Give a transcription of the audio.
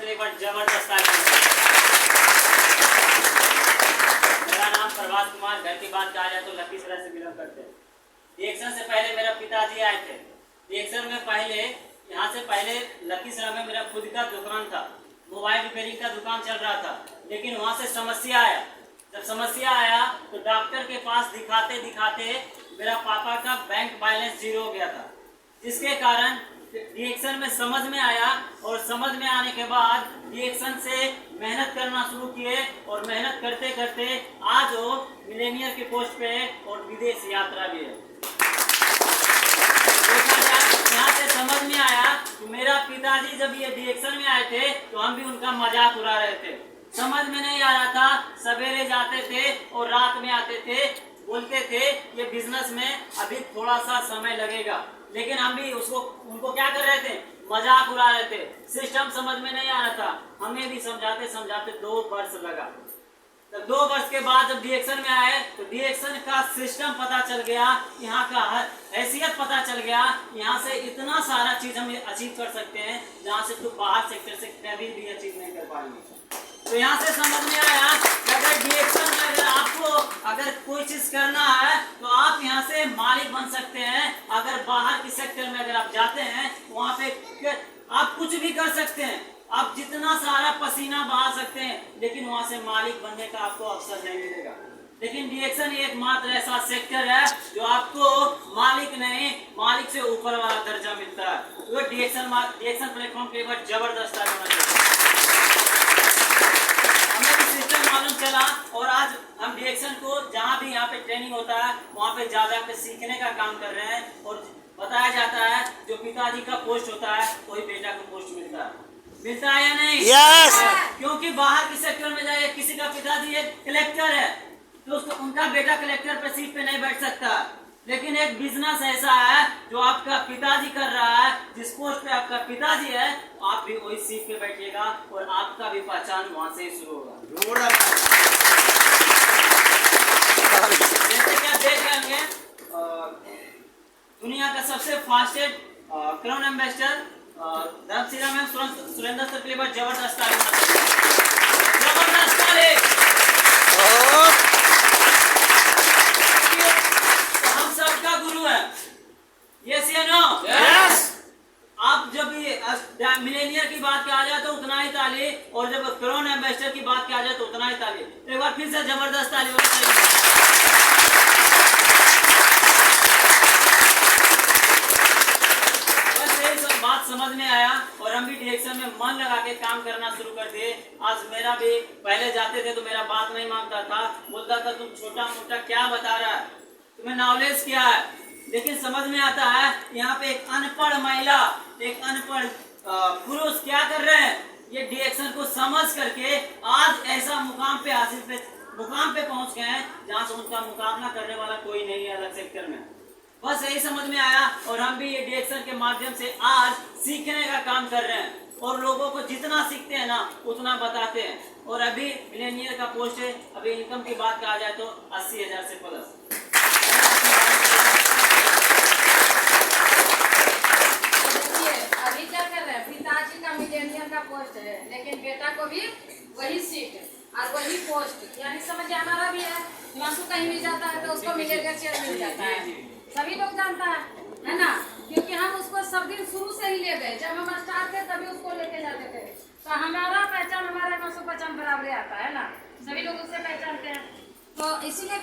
एक बार जबरदस्त मेरा नाम प्रभात कुमार, घर की बात कहा जाए तो लखीसराय से बिलोंग करते हैं। रिएक्शन से पहले मेरा पिताजी आए थे। रिएक्शन में पहले यहाँ से पहले लखीसराय में मेरा खुद का दुकान था, मोबाइल रिपेयरिंग का दुकान चल रहा था। लेकिन वहाँ से समस्या आया। जब समस्या आया तो डॉक्टर के पास दिखाते दिखाते मेरा पापा का बैंक बैलेंस 0 हो गया था, जिसके कारण रिएक्शन में समझ में आया। और समझ में आने के बाद रिएक्शन से मेहनत करना शुरू किए और मेहनत करते करते आज वो मिलेनियर के पोस्ट पे है और विदेश यात्रा भी है। यहाँ से समझ में आया कि मेरा पिताजी जब ये रिएक्शन में आए थे तो हम भी उनका मजाक उड़ा रहे थे। समझ में नहीं आ रहा था, सवेरे जाते थे और रात में आते थे, बोलते थे ये बिजनेस में अभी थोड़ा सा समय लगेगा। लेकिन हम भी उनको क्या कर रहे थे, मजाक उड़ा रहे थे। सिस्टम समझ में नहीं आ रहा था, हमें भी समझाते समझाते 2 वर्ष लगा। तब 2 वर्ष के बाद जब रिएक्शन में आए तो रिएक्शन का सिस्टम पता चल गया, यहाँ का हैसियत पता चल गया। यहाँ से इतना सारा चीज हम अचीव कर सकते हैं जहाँ से तो बाहर सेक्टर से कभी भी अचीव नहीं कर पाएंगे। तो यहाँ से समझ में आया कि अगर रिएक्शन में अगर आपको अगर कोई चीज करना है तो आप यहाँ से मालिक बन सकते हैं। अगर बाहर के सेक्टर में अगर आप जाते हैं वहाँ पे आप कुछ भी कर सकते हैं, आप जितना सारा पसीना बहा सकते हैं, लेकिन वहाँ से मालिक बनने का आपको अवसर नहीं मिलेगा। लेकिन रिएक्शन एकमात्र ऐसा सेक्टर है जो आपको मालिक नहीं, मालिक से ऊपर वाला दर्जा मिलता है। तो रिएक्शन प्लेटफॉर्म के ऊपर जबरदस्त सिस्टम मालूम चला। और आज हम रिएक्शन को जहाँ भी यहाँ पे ट्रेनिंग होता है वहाँ पे ज्यादा पे सीखने का काम कर रहे हैं। और बताया जाता है जो पिताजी का पोस्ट होता है वही बेटा को पोस्ट मिलता है या नहीं? yes! क्योंकि बाहर के सेक्टर में जाइए, किसी का पिताजी एक कलेक्टर है तो उसको उनका बेटा कलेक्टर पे सीट पे नहीं बैठ सकता। लेकिन एक बिजनेस ऐसा है जो आपका पिताजी कर रहा है, जिस पोस्ट पे आपका पिताजी है आप भी वही सीट पे बैठिएगा और आपका भी पहचान वहां से ही शुरू होगा। जैसे कि आप देख रहे होंगे दुनिया का सबसे फास्टेस्ट क्राउन एम्बेसडर धर्मशिला में सुरेंद्र सर के लिए जबरदस्त हम सबका गुरु है। यस या नो? yes! आप जब मिलेनियर की बात किया जाए तो उतना ही ताली, और जब क्राउन एम्बेसडर की बात किया जाए तो उतना ही ताली। एक बार फिर से जबरदस्त ताली। बात समझ में आया और हम भी डायरेक्शन में मन लगा के काम करना शुरू कर दिए। आज मेरा भी पहले जाते थे तो मेरा बात नहीं मानता था, बोलता था तुम छोटा मोटा क्या बता रहा है, तुम्हें नॉलेज क्या है। लेकिन समझ में आता है यहाँ पे एक अनपढ़ महिला, एक अनपढ़ पुरुष क्या कर रहे हैं, ये डायरेक्शन को समझ करके आज ऐसा मुकाम पे पहुंच गए हैं जहाँ से उनका मुकाबला करने वाला कोई नहीं है अलग सेक्टर में। बस यही समझ में आया और हम भी ये डायरेक्शन के माध्यम से आज सीखने का काम कर रहे हैं और लोगों को जितना सीखते हैं ना उतना बताते हैं। और अभी मिलेनियर का पोस्ट है, अभी इनकम की बात कहा जाए तो 80,000 से प्लस। अभी क्या कर रहे हैं, पिताजी का मिलेनियर का पोस्ट है लेकिन बेटा को भी वही सीट और वही पोस्ट, यानी समझिए हमारा भी है। मासू कहीं भी जाता है तो उसको मिलेगा, चेयर मिल जाता है, सभी लोग जानता है ना, क्योंकि हम उसको सब दिन शुरू से ही ले गए। जब हम स्टार्ट थे तभी उसको लेके जाते थे, तो हमारा पहचान हमारा 950 बराबर आता है ना, सभी लोग उससे पहचानते हैं। तो इसीलिए